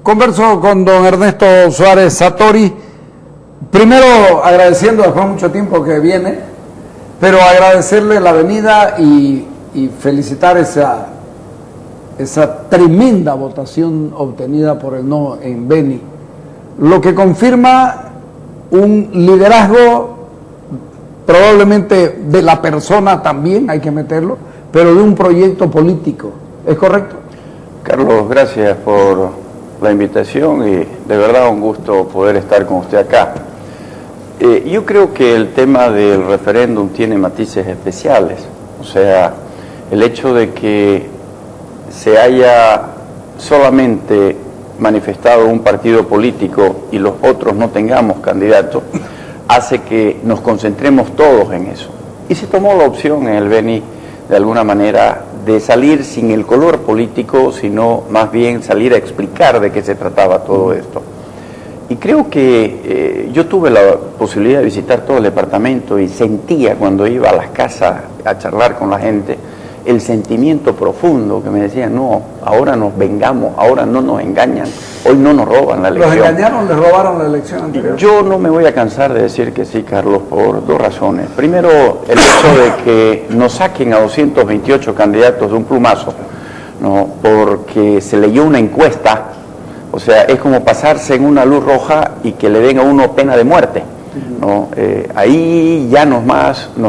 Converso con don Ernesto Suárez Satori, primero agradeciendo después de mucho tiempo que viene, pero agradecerle la venida y felicitar esa tremenda votación obtenida por el no en Beni, lo que confirma un liderazgo probablemente de la persona también, hay que meterlo, pero de un proyecto político. ¿Es correcto? Carlos, gracias por la invitación y de verdad un gusto poder estar con usted acá. Yo creo que el tema del referéndum tiene matices especiales, o sea, el hecho de que se haya solamente manifestado un partido político y los otros no tengamos candidatos, hace que nos concentremos todos en eso. Y se tomó la opción en el Beni, de alguna manera, de salir sin el color político, sino más bien salir a explicar de qué se trataba todo esto. Y creo que yo tuve la posibilidad de visitar todo el departamento y sentía cuando iba a las casas a charlar con la gente el sentimiento profundo que me decían, no, ahora nos vengamos, ahora no nos engañan, hoy no nos roban la elección. ¿Los engañaron, les robaron la elección anterior? Yo no me voy a cansar de decir que sí, Carlos, por dos razones. Primero, el hecho de que nos saquen a 228 candidatos de un plumazo, ¿no? Porque se leyó una encuesta, o sea, es como pasarse en una luz roja y que le den a uno pena de muerte, ¿no? Ahí ya nos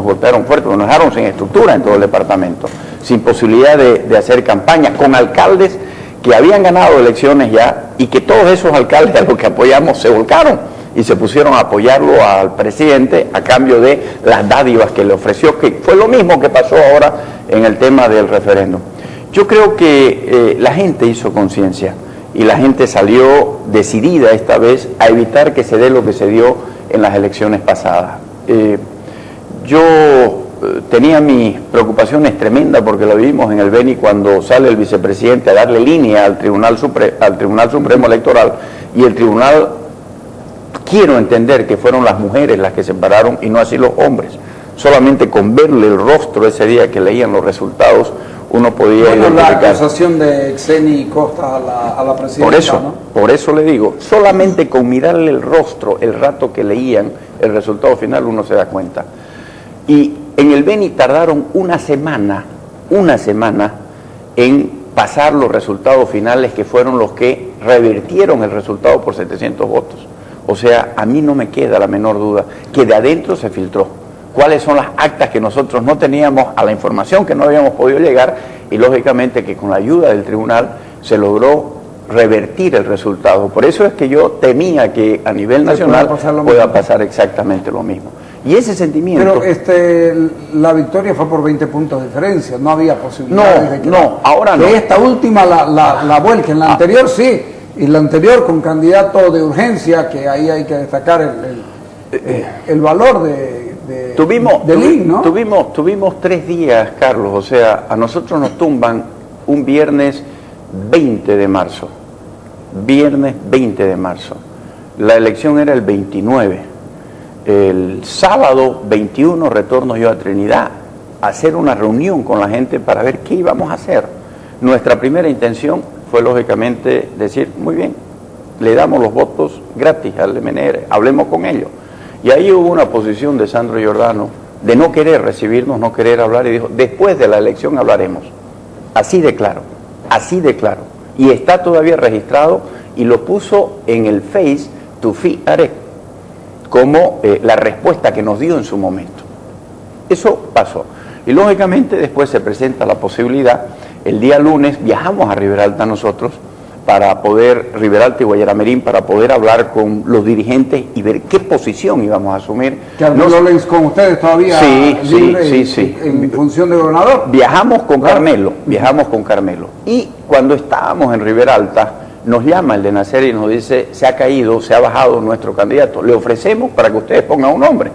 golpearon fuerte, nos dejaron sin estructura en todo el departamento, sin posibilidad de hacer campaña, con alcaldes que habían ganado elecciones ya y que todos esos alcaldes a los que apoyamos se volcaron y se pusieron a apoyarlo al presidente a cambio de las dádivas que le ofreció, que fue lo mismo que pasó ahora en el tema del referéndum. Yo creo que la gente hizo conciencia y la gente salió decidida esta vez a evitar que se dé lo que se dio en las elecciones pasadas. Yo tenía mis preocupaciones tremendas porque lo vivimos en el Beni cuando sale el vicepresidente a darle línea al Tribunal Supremo Electoral, y el tribunal, quiero entender que fueron las mujeres las que se pararon y no así los hombres. Solamente con verle el rostro ese día que leían los resultados uno podía identificar. La acusación de Xeni Costa a la presidenta, por eso le digo, solamente con mirarle el rostro el rato que leían el resultado final uno se da cuenta. Y en el Beni tardaron una semana en pasar los resultados finales, que fueron los que revirtieron el resultado por 700 votos. O sea, a mí no me queda la menor duda que de adentro se filtró cuáles son las actas que nosotros no teníamos, a la información que no habíamos podido llegar, y lógicamente que con la ayuda del tribunal se logró revertir el resultado. Por eso es que yo temía que a nivel nacional pueda pasar exactamente lo mismo. Y ese sentimiento... Pero la victoria fue por 20 puntos de diferencia, no había posibilidades de que... No, ahora no. Esta última la vuelta, en la anterior sí, y la anterior con candidato de urgencia, que ahí hay que destacar el valor Tuvimos 3 días, Carlos, o sea, a nosotros nos tumban un viernes 20 de marzo, la elección era el 29, el sábado 21 retorno yo a Trinidad a hacer una reunión con la gente para ver qué íbamos a hacer. Nuestra primera intención fue lógicamente decir, muy bien, le damos los votos gratis al MNR, hablemos con ellos. Y ahí hubo una posición de Sandro Giordano de no querer recibirnos, no querer hablar, y dijo, después de la elección hablaremos. Así de claro. Y está todavía registrado y lo puso en el Face Tufi Arek como la respuesta que nos dio en su momento. Eso pasó. Y lógicamente después se presenta la posibilidad, el día lunes viajamos a Riberalta nosotros, para poder, Riberalta y Guayaramerín, para poder hablar con los dirigentes y ver qué posición íbamos a asumir. ¿Que habló con ustedes todavía? Sí. ¿En función de gobernador? Viajamos con Carmelo. Y cuando estábamos en Riberalta, nos llama el de Nacer y nos dice, se ha bajado nuestro candidato, le ofrecemos para que ustedes pongan un nombre.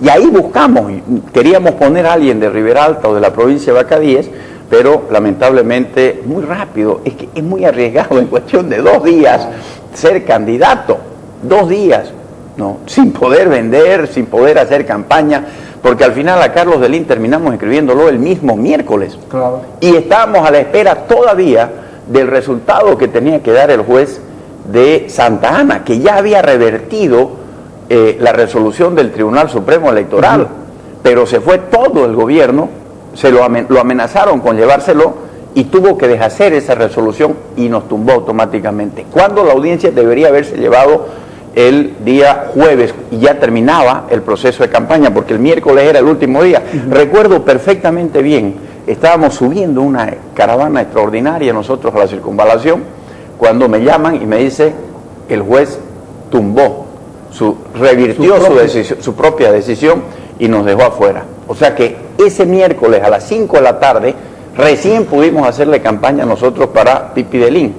Y ahí buscamos, queríamos poner a alguien de Riberalta o de la provincia de Bacadíes, pero lamentablemente muy rápido, es que es muy arriesgado en cuestión de 2 días ser candidato, 2 días, ¿no? Sin poder vender, sin poder hacer campaña, porque al final a Carlos Delín terminamos escribiéndolo el mismo miércoles. Claro. Y estábamos a la espera todavía del resultado que tenía que dar el juez de Santa Ana, que ya había revertido la resolución del Tribunal Supremo Electoral, pero se fue todo el gobierno, lo amenazaron con llevárselo y tuvo que deshacer esa resolución y nos tumbó automáticamente. Cuando la audiencia debería haberse llevado el día jueves y ya terminaba el proceso de campaña, porque el miércoles era el último día. Recuerdo perfectamente bien, estábamos subiendo una caravana extraordinaria nosotros a la circunvalación, cuando me llaman y me dice, el juez tumbó, revirtió su propia decisión y nos dejó afuera. O sea que ese miércoles a las 5 de la tarde recién pudimos hacerle campaña nosotros para Pipidelín,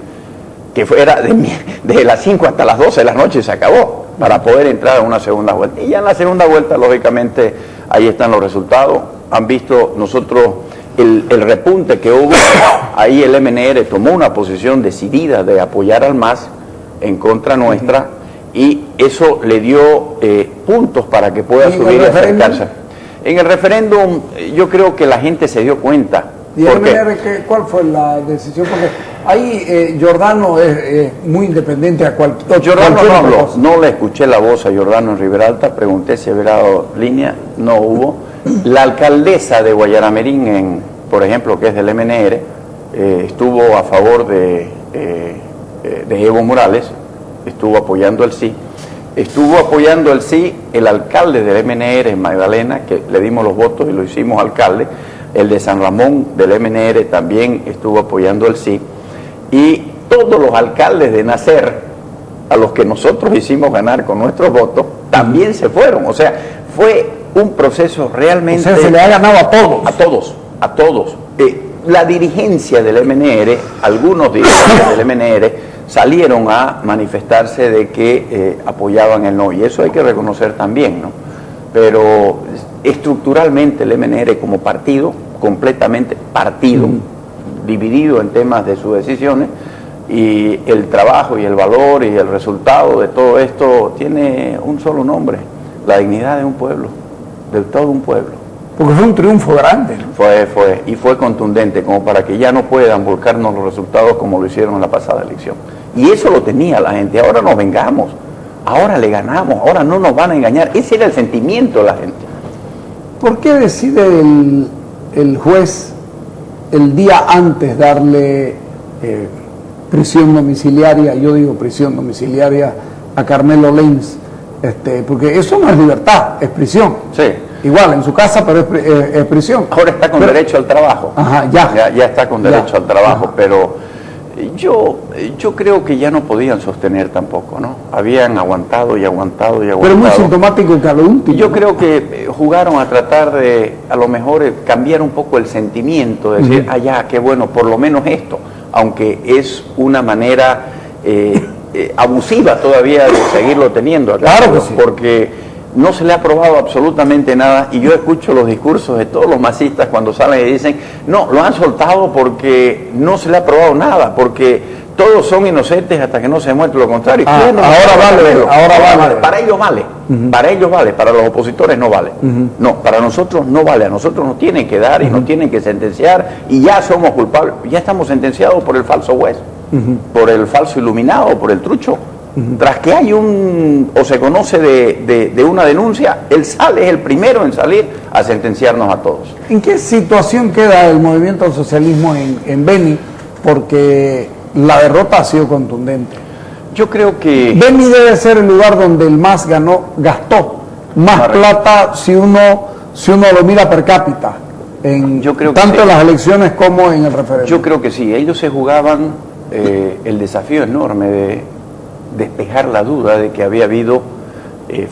que fuera de las 5 hasta las 12 de la noche y se acabó, para poder entrar a una segunda vuelta. Y ya en la segunda vuelta, lógicamente, ahí están los resultados. Han visto nosotros el repunte que hubo. Ahí el MNR tomó una posición decidida de apoyar al MAS en contra nuestra, y eso le dio puntos para que pueda subir y acercarse. En el referéndum, yo creo que la gente se dio cuenta. ¿Y el MNR cuál fue la decisión? Porque ahí Giordano es muy independiente a cualquier Giordano no habló, no le escuché la voz a Giordano en Ribera Alta, pregunté si había dado línea, no hubo. La alcaldesa de Guayaramerín, por ejemplo, que es del MNR, estuvo a favor de Evo Morales, estuvo apoyando el sí. Estuvo apoyando el sí el alcalde del MNR en Magdalena, que le dimos los votos y lo hicimos alcalde. El de San Ramón del MNR también estuvo apoyando el sí. Y todos los alcaldes de Nacer, a los que nosotros hicimos ganar con nuestros votos, también se fueron. O sea, fue un proceso realmente... O sea, se le ha ganado a todos. A todos, a todos. La dirigencia del MNR, algunos dirigentes del MNR, salieron a manifestarse de que apoyaban el no. Y eso hay que reconocer también, ¿no? Pero estructuralmente el MNR como partido, completamente partido, dividido en temas de sus decisiones, y el trabajo y el valor y el resultado de todo esto tiene un solo nombre: la dignidad de un pueblo, de todo un pueblo. Porque fue un triunfo grande, ¿no? Fue contundente, como para que ya no puedan volcarnos los resultados como lo hicieron en la pasada elección. Y eso lo tenía la gente. Ahora nos vengamos, ahora le ganamos, ahora no nos van a engañar. Ese era el sentimiento de la gente. ¿Por qué decide el juez el día antes darle prisión domiciliaria? Yo digo prisión domiciliaria a Carmelo Lens, porque eso no es libertad, es prisión. Sí. Igual, en su casa, pero es prisión. Ahora está con derecho al trabajo. Ajá, ya está con derecho al trabajo, ajá. Pero yo creo que ya no podían sostener tampoco, ¿no? Habían aguantado y aguantado y aguantado. Pero muy sintomático que a lo último. Yo creo que jugaron a tratar de, a lo mejor, cambiar un poco el sentimiento, de decir, ya, qué bueno, por lo menos esto, aunque es una manera abusiva todavía de seguirlo teniendo acá. Claro que sí. Porque no se le ha aprobado absolutamente nada, y yo escucho los discursos de todos los masistas cuando salen y dicen, no, lo han soltado porque no se le ha aprobado nada, porque todos son inocentes hasta que no se demuestre lo contrario. Ahora vale. Para ellos vale, para ellos vale, para los opositores no vale. No, para nosotros no vale, a nosotros nos tienen que dar y nos tienen que sentenciar, y ya somos culpables, ya estamos sentenciados por el falso juez, por el falso iluminado, por el trucho. Tras que hay o se conoce de una denuncia, él sale, es el primero en salir a sentenciarnos a todos. ¿En qué situación queda el movimiento al socialismo en Beni? Porque la derrota ha sido contundente. Yo creo que... Beni debe ser el lugar donde el MAS gastó más plata si uno lo mira per cápita, yo creo que tanto sí. en las elecciones como en el referéndum. Yo creo que sí, ellos se jugaban el desafío enorme de despejar la duda de que había habido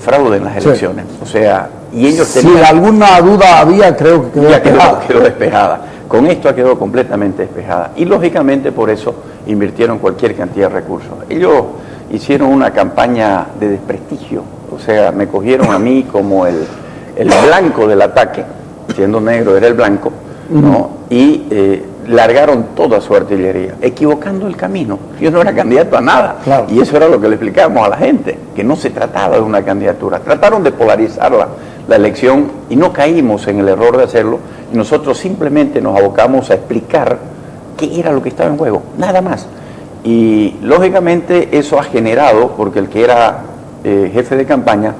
fraude en las elecciones. O sea, y ellos tenían... Si alguna duda había, creo que quedó despejada. Con esto ha quedado completamente despejada. Y lógicamente por eso invirtieron cualquier cantidad de recursos. Ellos hicieron una campaña de desprestigio. O sea, me cogieron a mí como el blanco del ataque, siendo negro era el blanco, ¿no? Y largaron toda su artillería, equivocando el camino. Yo no era candidato a nada, claro. Y eso era lo que le explicábamos a la gente, que no se trataba de una candidatura. Trataron de polarizar la elección y no caímos en el error de hacerlo, y nosotros simplemente nos abocamos a explicar qué era lo que estaba en juego, nada más. Y lógicamente eso ha generado, porque el que era jefe de campaña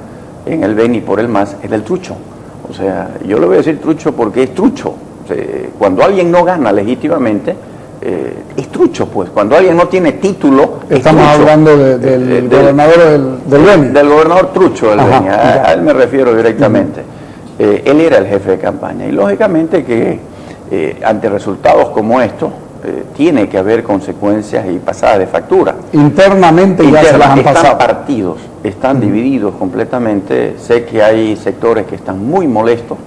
en el Beni por el MAS era el trucho. O sea, yo le voy a decir trucho porque es trucho. O sea, cuando alguien no gana legítimamente, es trucho, pues. Cuando alguien no tiene título, estamos hablando del gobernador del Beni. Del gobernador trucho del Beni, ya. a él me refiero directamente. Él era el jefe de campaña y lógicamente que ante resultados como estos tiene que haber consecuencias y pasadas de factura. Internamente ya se las han pasado. Están partidos, están divididos completamente. Sé que hay sectores que están muy molestos,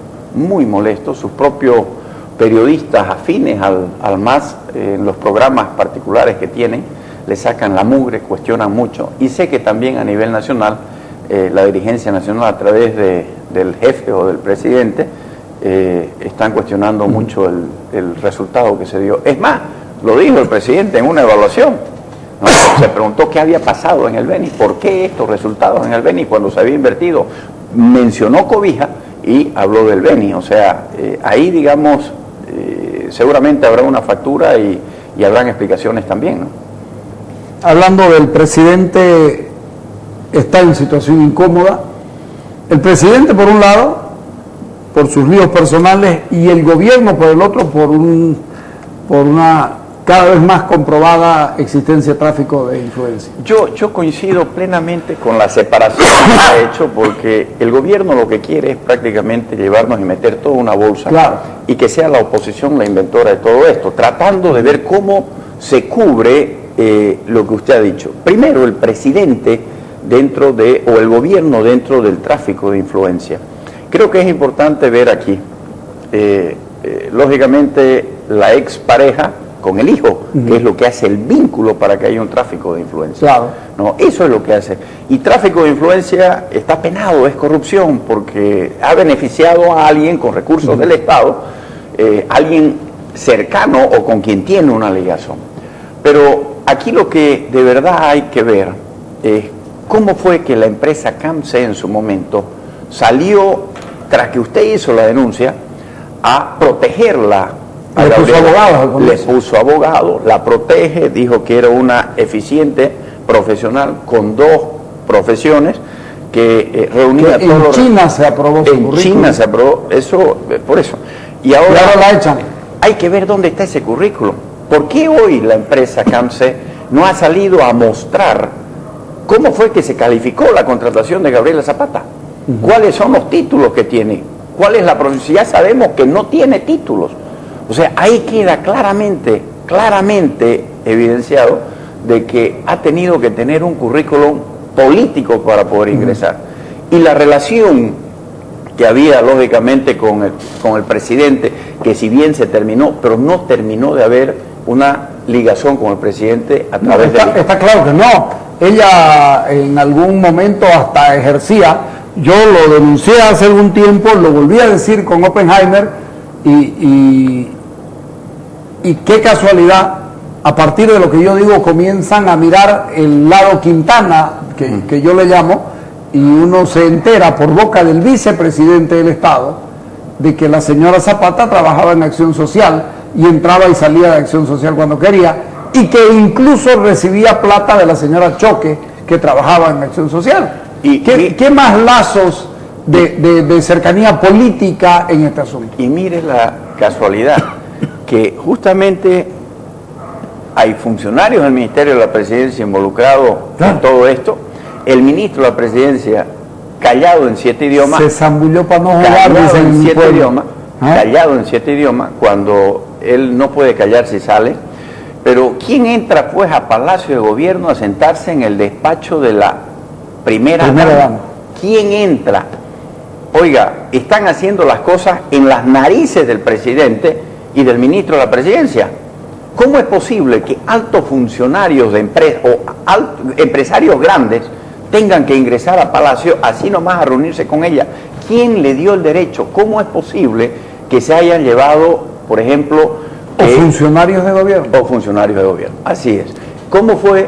sus propios periodistas afines al MAS, en los programas particulares que tienen, le sacan la mugre, cuestionan mucho, y sé que también a nivel nacional, la dirigencia nacional a través del jefe o del presidente, están cuestionando mucho el resultado que se dio. Es más, lo dijo el presidente en una evaluación, ¿no? Se preguntó qué había pasado en el Beni, por qué estos resultados en el Beni cuando se había invertido. Mencionó Cobija y habló del Beni, o sea, ahí digamos, seguramente habrá una factura y habrán explicaciones también, ¿no? Hablando del presidente, está en situación incómoda. El presidente por un lado, por sus líos personales, y el gobierno por el otro, por una cada vez más comprobada existencia de tráfico de influencia. Yo coincido plenamente con la separación que se ha hecho, porque el gobierno lo que quiere es prácticamente llevarnos y meter todo en una bolsa, claro, y que sea la oposición la inventora de todo esto, tratando de ver cómo se cubre lo que usted ha dicho. Primero, el presidente o el gobierno dentro del tráfico de influencia. Creo que es importante ver aquí, lógicamente, la expareja con el hijo, que es lo que hace el vínculo para que haya un tráfico de influencia. Claro. No, eso es lo que hace. Y tráfico de influencia está penado, es corrupción, porque ha beneficiado a alguien con recursos del Estado, alguien cercano o con quien tiene una ligación. Pero aquí lo que de verdad hay que ver es cómo fue que la empresa CAMSE en su momento salió, tras que usted hizo la denuncia, a protegerla. Le puso abogado. Le puso abogado, la protege, dijo que era una eficiente profesional con 2 profesiones que reunía que en China se aprobó su currículum. En China se aprobó, eso, por eso. Y ahora la echan. Hay que ver dónde está ese currículum. ¿Por qué hoy la empresa CAMSE no ha salido a mostrar cómo fue que se calificó la contratación de Gabriela Zapata? ¿Cuáles son los títulos que tiene? ¿Cuál es la profesión? Ya sabemos que no tiene títulos. O sea, ahí queda claramente evidenciado de que ha tenido que tener un currículum político para poder ingresar. Y la relación que había, lógicamente, con el presidente, que si bien se terminó, pero no terminó de haber una ligación con el presidente a través de... Está claro que no. Ella en algún momento hasta ejercía. Yo lo denuncié hace algún tiempo, lo volví a decir con Oppenheimer y qué casualidad, a partir de lo que yo digo comienzan a mirar el lado Quintana, que yo le llamo, y uno se entera por boca del vicepresidente del Estado de que la señora Zapata trabajaba en Acción Social y entraba y salía de Acción Social cuando quería, y que incluso recibía plata de la señora Choque, que trabajaba en Acción Social. ¿Y qué más lazos de cercanía política en este asunto? Y mire la casualidad, que justamente hay funcionarios del Ministerio de la Presidencia involucrados en todo esto, el ministro de la Presidencia callado en 7 idiomas, se zambulló para no jugar, callado en 7 idiomas, cuando él no puede callar si sale. Pero ¿quién entra pues a Palacio de Gobierno a sentarse en el despacho de la primera dama? ¿Quién entra? Oiga, están haciendo las cosas en las narices del presidente y del ministro de la Presidencia. ¿Cómo es posible que altos funcionarios de empresa o empresarios grandes tengan que ingresar a Palacio así nomás a reunirse con ella? ¿Quién le dio el derecho? ¿Cómo es posible que se hayan llevado, por ejemplo... o funcionarios de gobierno. O funcionarios de gobierno, así es. ¿Cómo fue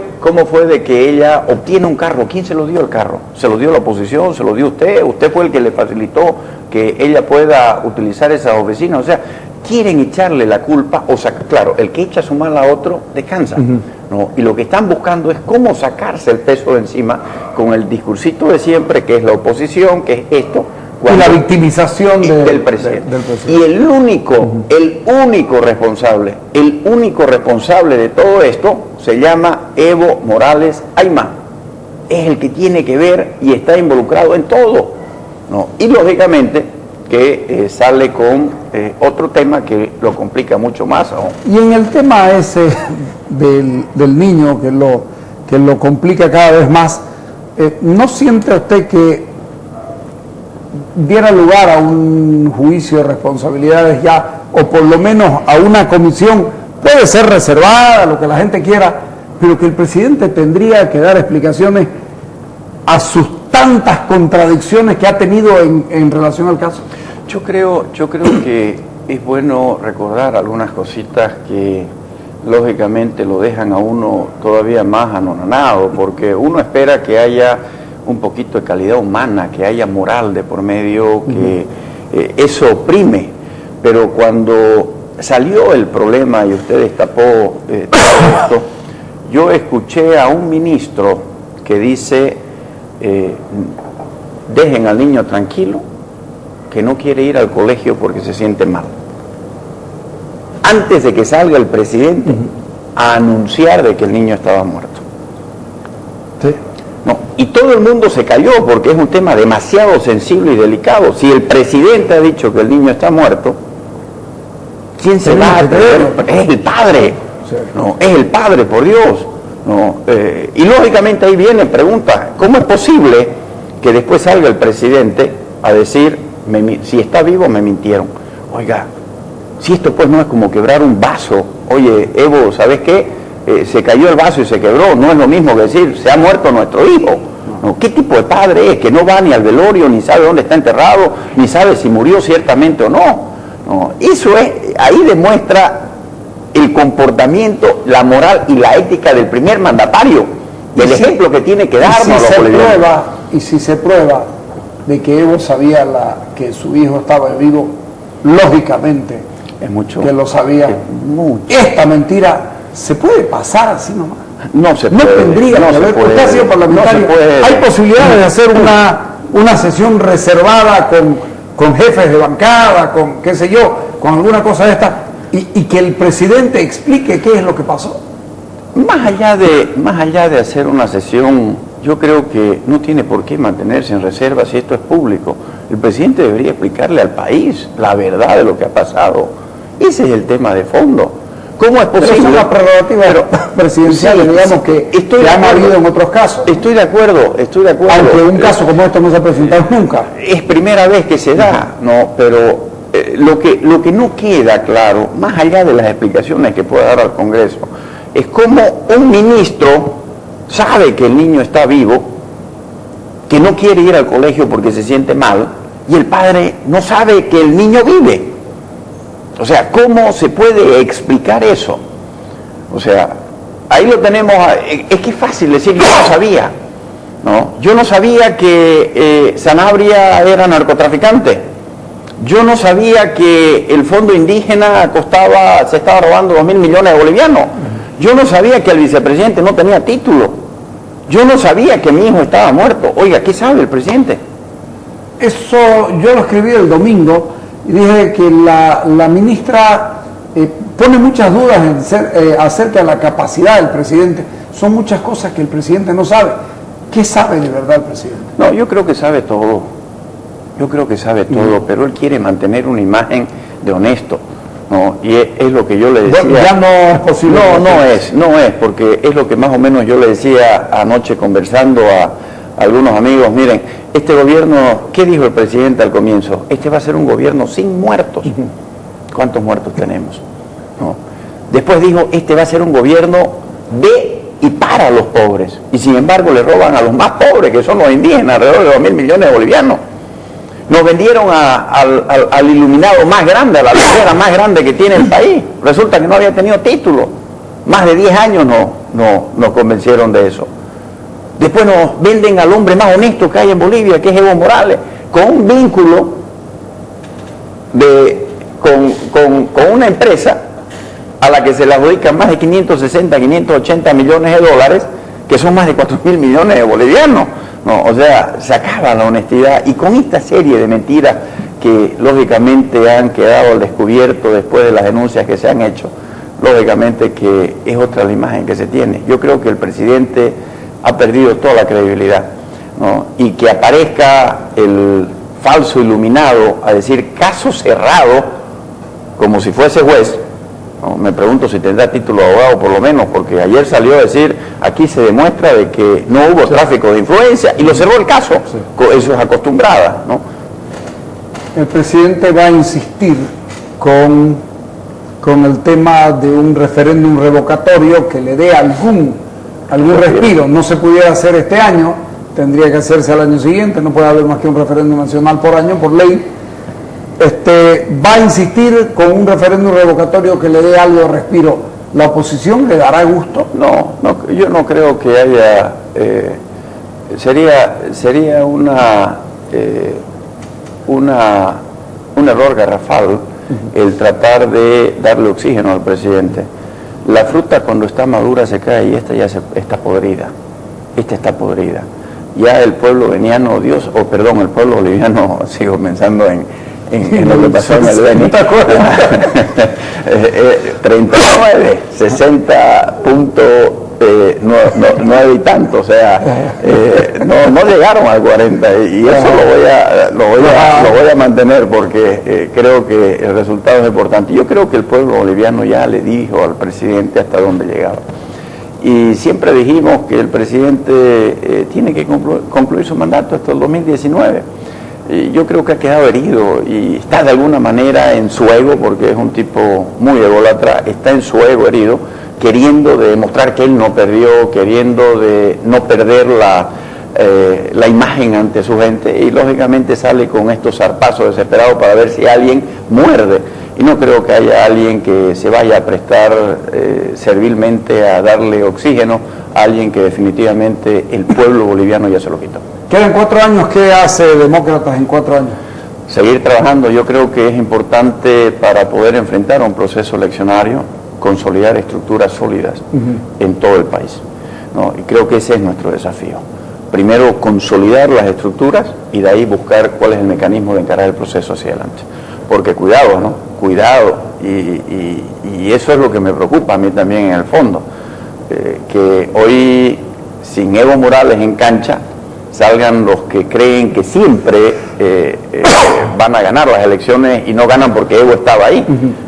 de que ella obtiene un carro? ¿Quién se lo dio el carro? ¿Se lo dio la oposición? ¿Se lo dio usted? ¿Usted fue el que le facilitó que ella pueda utilizar esas oficinas? O sea, quieren echarle la culpa, o sea, claro, el que echa su mal a otro descansa. ¿no? Y lo que están buscando es cómo sacarse el peso de encima con el discursito de siempre, que es la oposición, que es esto. Y la victimización del presidente. Del presidente. Y el único responsable de todo esto se llama Evo Morales Ayma. Es el que tiene que ver y está involucrado en todo, ¿no? Y lógicamente que sale con otro tema que lo complica mucho más aún. Y en el tema ese del niño que lo complica cada vez más, ¿no siente usted que diera lugar a un juicio de responsabilidades ya, o por lo menos a una comisión, puede ser reservada, lo que la gente quiera, pero que el presidente tendría que dar explicaciones a sus tantas contradicciones que ha tenido en relación al caso? Yo creo que es bueno recordar algunas cositas que lógicamente lo dejan a uno todavía más anonadado, porque uno espera que haya un poquito de calidad humana, que haya moral de por medio, que eso oprime. Pero cuando salió el problema y usted destapó todo esto, yo escuché a un ministro que dice, dejen al niño tranquilo, que no quiere ir al colegio porque se siente mal. Antes de que salga el presidente a anunciar de que el niño estaba muerto. Sí. No, y todo el mundo se cayó porque es un tema demasiado sensible y delicado. Si el presidente ha dicho que el niño está muerto, ¿quién se va a atrever? Es el padre, sí. No, es el padre, por Dios. No, y lógicamente ahí viene pregunta, ¿cómo es posible que después salga el presidente a decir, si está vivo me mintieron? Oiga, si esto pues no es como quebrar un vaso, oye, Evo, ¿sabes qué? Se cayó el vaso y se quebró, no es lo mismo que decir, se ha muerto nuestro hijo. ¿No? ¿Qué tipo de padre es? Que no va ni al velorio, ni sabe dónde está enterrado, ni sabe si murió ciertamente o no. ¿No? Eso es, ahí demuestra el comportamiento, la moral y la ética del primer mandatario, del ejemplo que tiene que darnos. Y si se prueba de que Evo sabía que su hijo estaba vivo, lógicamente es mucho, que lo sabía. Esta mentira se puede pasar así nomás. No se puede. No tendría que haber. Usted ha sido parlamentario. Hay posibilidades de hacer una sesión reservada con jefes de bancada, con qué sé yo, con alguna cosa de esta, y que el presidente explique qué es lo que pasó. Más allá de hacer una sesión, yo creo que no tiene por qué mantenerse en reserva si esto es público. El presidente debería explicarle al país la verdad de lo que ha pasado. Ese es el tema de fondo. ¿Cómo es posible? Pero son las prerrogativas presidenciales, sí, digamos, que han habido en otros casos. Estoy de acuerdo. Aunque un caso como este no se ha presentado nunca. Es primera vez que se da, ¿no? Pero lo que no queda claro, más allá de las explicaciones que pueda dar al Congreso, es cómo un ministro sabe que el niño está vivo, que no quiere ir al colegio porque se siente mal, y el padre no sabe que el niño vive. O sea, ¿cómo se puede explicar eso? O sea, ahí lo tenemos, es que es fácil decir, yo no sabía, ¿no? Yo no sabía que Sanabria era narcotraficante. Yo no sabía que el fondo indígena se estaba robando 2.000 millones de bolivianos. Yo no sabía que el vicepresidente no tenía título. Yo no sabía que mi hijo estaba muerto. Oiga, ¿qué sabe el presidente? Eso yo lo escribí el domingo y dije que la ministra pone muchas dudas acerca de la capacidad del presidente. Son muchas cosas que el presidente no sabe. ¿Qué sabe de verdad el presidente? No, yo creo que sabe todo. Pero él quiere mantener una imagen de honesto. ¿No? Y es lo que yo le decía. Ya no es posible. No es, porque es lo que más o menos yo le decía anoche conversando a algunos amigos. Miren, este gobierno, ¿qué dijo el presidente al comienzo? Este va a ser un gobierno sin muertos. ¿Cuántos muertos tenemos? ¿No? Después dijo, este va a ser un gobierno de y para los pobres. Y sin embargo le roban a los más pobres, que son los indígenas, alrededor de 2.000 millones de bolivianos. Nos vendieron al iluminado más grande, a la locura más grande que tiene el país. Resulta que no había tenido título. Más de 10 años nos convencieron de eso. Después nos venden al hombre más honesto que hay en Bolivia, que es Evo Morales, con un vínculo con una empresa a la que se le adjudican más de 560, 580 millones de dólares, que son más de 4.000 millones de bolivianos. No, o sea, se acaba la honestidad, y con esta serie de mentiras que lógicamente han quedado al descubierto después de las denuncias que se han hecho, lógicamente que es otra la imagen que se tiene. Yo creo que el presidente ha perdido toda la credibilidad, ¿no? Y que aparezca el falso iluminado a decir caso cerrado como si fuese juez, ¿no? Me pregunto si tendrá título de abogado por lo menos, porque ayer salió a decir aquí se demuestra de que no hubo tráfico de influencia y lo cerró el caso. Eso es acostumbrada, ¿no? El presidente va a insistir con el tema de un referéndum revocatorio que le dé algún respiro. No se pudiera hacer este año, tendría que hacerse al año siguiente, no puede haber más que un referéndum nacional por año, por ley. Va a insistir con un referéndum revocatorio que le dé algo de respiro. ¿La oposición le dará gusto? No, yo no creo que haya... sería un error garrafal el tratar de darle oxígeno al presidente. La fruta cuando está madura se cae y esta ya está podrida. Esta está podrida. Ya el pueblo boliviano, el pueblo boliviano, sigo pensando en lo que pasó en el Beni. 39, 60 puntos, no y tanto, o sea, no llegaron al 40, y eso lo voy a mantener porque creo que el resultado es importante. Yo creo que el pueblo boliviano ya le dijo al presidente hasta dónde llegaba. Y siempre dijimos que el presidente tiene que concluir su mandato hasta el 2019. Y yo creo que ha quedado herido y está de alguna manera en su ego, porque es un tipo muy ególatra, está en su ego herido, queriendo demostrar que él no perdió, queriendo de no perder la imagen ante su gente, y lógicamente sale con estos zarpazos desesperados para ver si alguien muerde. Y no creo que haya alguien que se vaya a prestar servilmente a darle oxígeno a alguien que definitivamente el pueblo boliviano ya se lo quitó. Quedan 4 años. ¿Qué hace Demócratas en 4 años? Seguir trabajando. Yo creo que es importante para poder enfrentar un proceso eleccionario, consolidar estructuras sólidas en todo el país, ¿no? Y creo que ese es nuestro desafío. Primero, consolidar las estructuras y de ahí buscar cuál es el mecanismo de encarar el proceso hacia adelante. Porque cuidado, ¿no? Cuidado. Y eso es lo que me preocupa a mí también en el fondo. Que hoy, sin Evo Morales en cancha, salgan los que creen que siempre van a ganar las elecciones y no ganan porque Evo estaba ahí,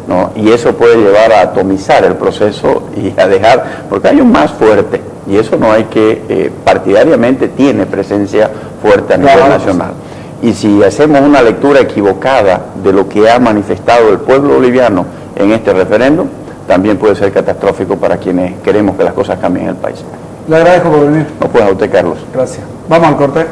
¿no? Y eso puede llevar a atomizar el proceso y a dejar, porque hay un más fuerte, y eso no hay que, partidariamente tiene presencia fuerte a nivel nacional. Y si hacemos una lectura equivocada de lo que ha manifestado el pueblo boliviano en este referéndum, también puede ser catastrófico para quienes queremos que las cosas cambien en el país. Le agradezco por venir. No, pues a usted, Carlos. Gracias. Vamos al corte.